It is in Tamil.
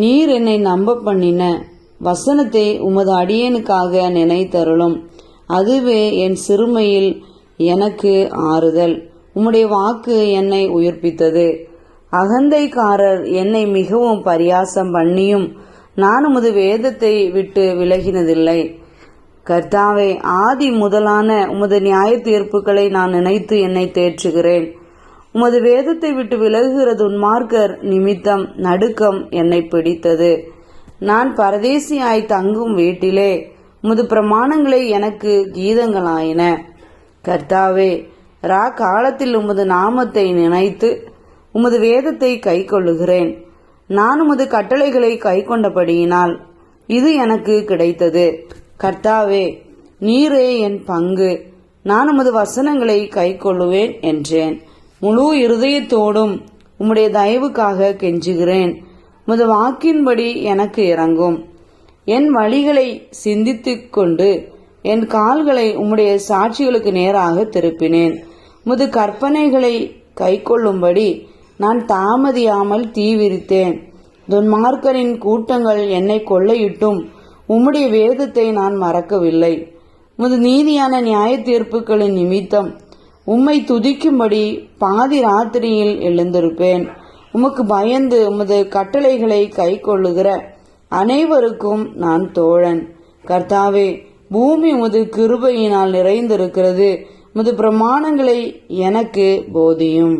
நீர் என்னை நம்ப பண்ணின வசனத்தை உமது அடியேனுக்காக நினைத்தருளும். அதுவே என் சிறுமையில் எனக்கு ஆறுதல். உம்முடைய வாக்கு என்னை உயிர்ப்பித்தது. அகந்தைக்காரர் என்னை மிகவும் பரியாசம் பண்ணியும் நான் உமது வேதத்தை விட்டு விலகினதில்லை. கர்த்தாவே, ஆதி முதலான உமது நியாய தீர்ப்புகளை நான் நினைத்து என்னை தேற்றுகிறேன். உமது வேதத்தை விட்டு விலகுகிற துன்மார்க்கர் நிமித்தம் நடுக்கம் என்னை பிடித்தது. நான் பரதேசியாய் தங்கும் வீட்டிலே உமது பிரமாணங்களை எனக்கு கீதங்களாயின. கர்த்தாவே, காலத்தில் உமது நாமத்தை நினைத்து உமது வேதத்தை கை கொள்ளுகிறேன். நான் உமது கட்டளைகளை கை கொண்டபடியினால் இது எனக்கு கிடைத்தது. கர்த்தாவே, நீரே என் பங்கு. நான் உமது வசனங்களை கை கொள்ளுவேன் என்றேன். முழு இருதயத்தோடும் உம்முடைய தயவுக்காக கெஞ்சுகிறேன். உமது வாக்கின்படி எனக்கு இறங்கும். என் வழிகளை சிந்தித்துக் கொண்டு என் கால்களை உம்முடைய சாட்சிகளுக்கு நேராக திருப்பினேன். உமது கற்பனைகளை கை கொள்ளும்படி நான் தாமதியாமல் தீவிரித்தேன். துன்மார்க்கரின் கூட்டங்கள் என்னை கொள்ளையிட்டும் உம்முடைய வேதத்தை நான் மறக்கவில்லை. உமது நீதியான நியாய தீர்ப்புகளின் நிமித்தம் உம்மை துதிக்கும்படி பாதி ராத்திரியில் எழுந்திருப்பேன். உமக்கு பயந்து உமது கட்டளைகளை கை கொள்ளுகிற அனைவருக்கும் நான் தோழன். கர்த்தாவே, பூமி உமது கிருபையினால் நிறைந்திருக்கிறது. உமது பிரமாணங்களை எனக்கு போதியும்.